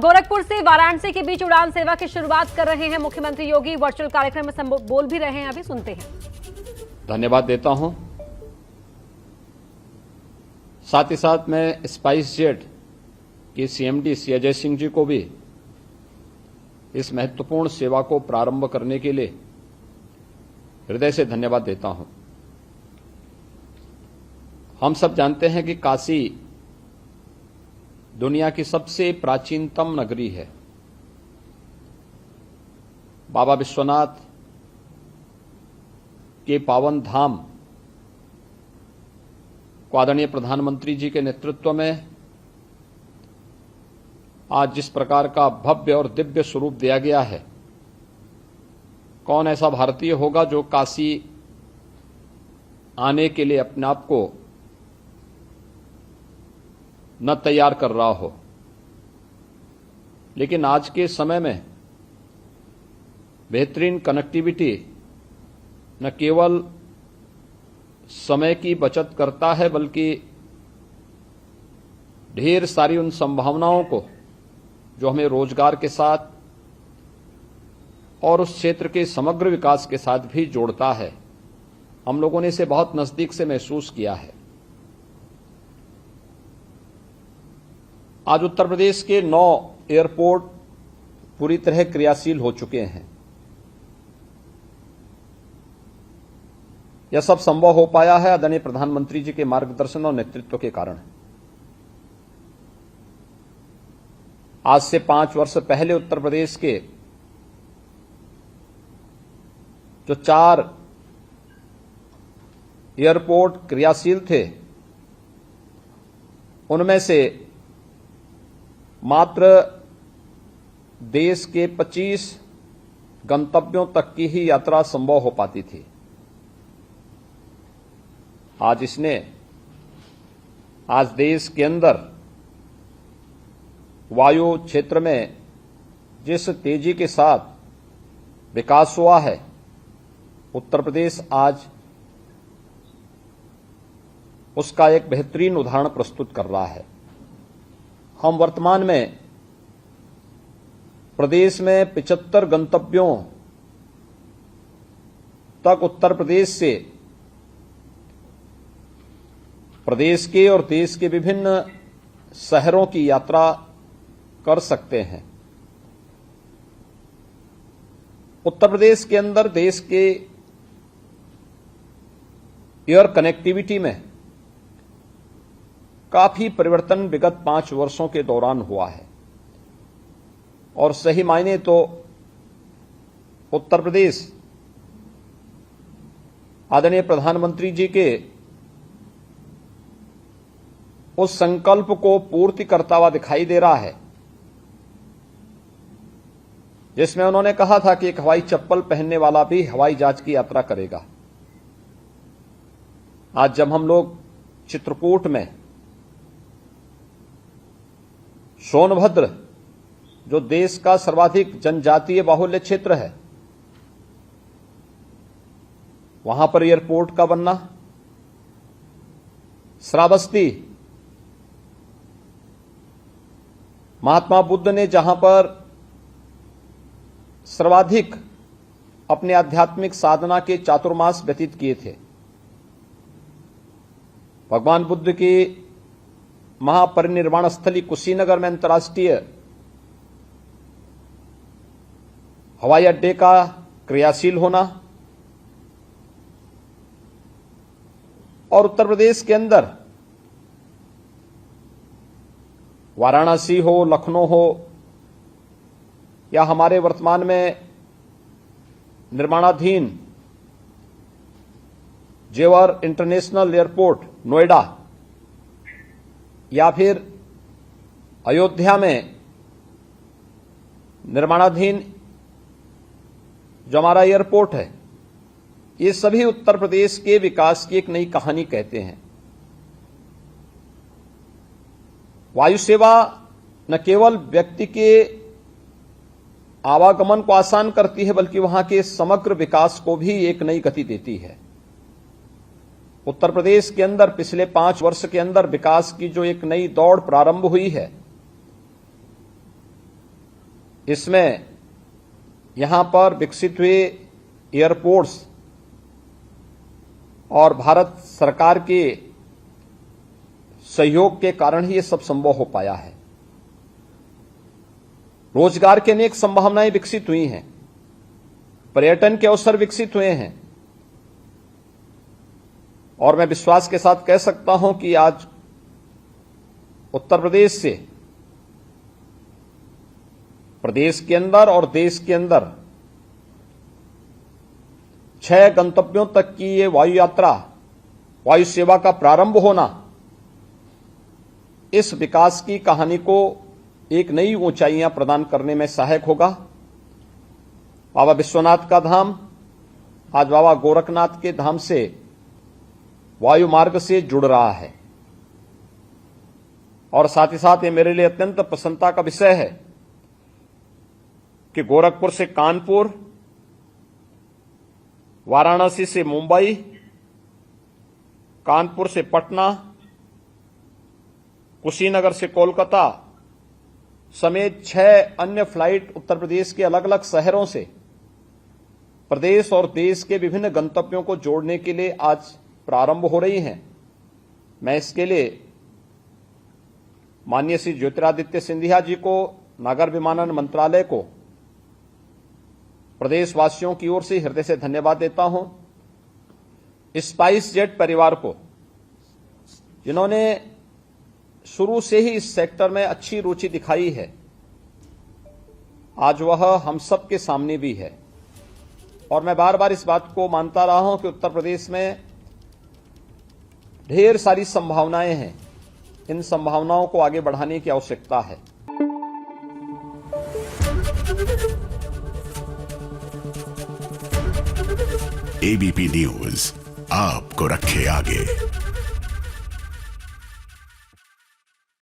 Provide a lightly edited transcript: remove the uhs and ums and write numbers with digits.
गोरखपुर से वाराणसी के बीच उड़ान सेवा की शुरुआत कर रहे हैं मुख्यमंत्री योगी। वर्चुअल कार्यक्रम में बोल भी रहे हैं, अभी सुनते हैं। धन्यवाद देता हूं। साथ ही साथ मैं स्पाइस जेट के सीएमडी श्री अजय सिंह जी को भी इस महत्वपूर्ण सेवा को प्रारंभ करने के लिए हृदय से धन्यवाद देता हूं। हम सब जानते हैं कि काशी दुनिया की सबसे प्राचीनतम नगरी है। बाबा विश्वनाथ के पावन धाम को आदरणीय प्रधानमंत्री जी के नेतृत्व में आज जिस प्रकार का भव्य और दिव्य स्वरूप दिया गया है, कौन ऐसा भारतीय होगा जो काशी आने के लिए अपने आप को न तैयार कर रहा हो। लेकिन आज के समय में बेहतरीन कनेक्टिविटी न केवल समय की बचत करता है, बल्कि ढेर सारी उन संभावनाओं को जो हमें रोजगार के साथ और उस क्षेत्र के समग्र विकास के साथ भी जोड़ता है। हम लोगों ने इसे बहुत नजदीक से महसूस किया है। आज उत्तर प्रदेश के 9 एयरपोर्ट पूरी तरह क्रियाशील हो चुके हैं। यह सब संभव हो पाया है आदरणीय प्रधानमंत्री जी के मार्गदर्शन और नेतृत्व के कारण। आज से 5 वर्ष पहले उत्तर प्रदेश के जो 4 एयरपोर्ट क्रियाशील थे, उनमें से मात्र देश के 25 गंतव्यों तक की ही यात्रा संभव हो पाती थी। आज देश के अंदर वायु क्षेत्र में जिस तेजी के साथ विकास हुआ है, उत्तर प्रदेश आज उसका एक बेहतरीन उदाहरण प्रस्तुत कर रहा है। हम वर्तमान में प्रदेश में 75 गंतव्यों तक उत्तर प्रदेश से प्रदेश के और देश के विभिन्न शहरों की यात्रा कर सकते हैं। उत्तर प्रदेश के अंदर देश के एयर कनेक्टिविटी में काफी परिवर्तन विगत 5 वर्षों के दौरान हुआ है और सही मायने तो उत्तर प्रदेश आदरणीय प्रधानमंत्री जी के उस संकल्प को पूर्ति करता हुआ दिखाई दे रहा है, जिसमें उन्होंने कहा था कि एक हवाई चप्पल पहनने वाला भी हवाई जहाज की यात्रा करेगा। आज जब हम लोग चित्रकूट में सोनभद्र, जो देश का सर्वाधिक जनजातीय बाहुल्य क्षेत्र है, वहां पर एयरपोर्ट का बनना, श्रावस्ती महात्मा बुद्ध ने जहां पर सर्वाधिक अपने आध्यात्मिक साधना के चातुर्मास व्यतीत किए थे, भगवान बुद्ध की महापरिनिर्वाण स्थली कुशीनगर में अंतर्राष्ट्रीय हवाई अड्डे का क्रियाशील होना और उत्तर प्रदेश के अंदर वाराणसी हो, लखनऊ हो या हमारे वर्तमान में निर्माणाधीन जेवर इंटरनेशनल एयरपोर्ट नोएडा या फिर अयोध्या में निर्माणाधीन जो हमारा एयरपोर्ट है, ये सभी उत्तर प्रदेश के विकास की एक नई कहानी कहते हैं। वायु सेवा न केवल व्यक्ति के आवागमन को आसान करती है, बल्कि वहां के समग्र विकास को भी एक नई गति देती है। उत्तर प्रदेश के अंदर पिछले 5 वर्ष के अंदर विकास की जो एक नई दौड़ प्रारंभ हुई है, इसमें यहां पर विकसित हुए एयरपोर्ट्स और भारत सरकार के सहयोग के कारण ही ये सब संभव हो पाया है। रोजगार की अनेक संभावनाएं विकसित हुई हैं, पर्यटन के अवसर विकसित हुए हैं और मैं विश्वास के साथ कह सकता हूं कि आज उत्तर प्रदेश से प्रदेश के अंदर और देश के अंदर 6 गंतव्यों तक की ये वायु यात्रा, वायु सेवा का प्रारंभ होना इस विकास की कहानी को एक नई ऊंचाइयां प्रदान करने में सहायक होगा। बाबा विश्वनाथ का धाम आज बाबा गोरखनाथ के धाम से वायु मार्ग से जुड़ रहा है और साथ ही साथ ये मेरे लिए अत्यंत प्रसन्नता का विषय है कि गोरखपुर से कानपुर, वाराणसी से मुंबई, कानपुर से पटना, कुशीनगर से कोलकाता समेत 6 अन्य फ्लाइट उत्तर प्रदेश के अलग अलग शहरों से प्रदेश और देश के विभिन्न गंतव्यों को जोड़ने के लिए आज प्रारंभ हो रही हैं। मैं इसके लिए माननीय श्री ज्योतिरादित्य सिंधिया जी को, नागर विमानन मंत्रालय को, प्रदेशवासियों की ओर से हृदय से धन्यवाद देता हूं। स्पाइस जेट परिवार को, जिन्होंने शुरू से ही इस सेक्टर में अच्छी रुचि दिखाई है, आज वह हम सब के सामने भी है और मैं बार बार इस बात को मानता रहा हूं कि उत्तर प्रदेश में ढेर सारी संभावनाएं हैं। इन संभावनाओं को आगे बढ़ाने की आवश्यकता है। एबीपी न्यूज आपको रखे आगे।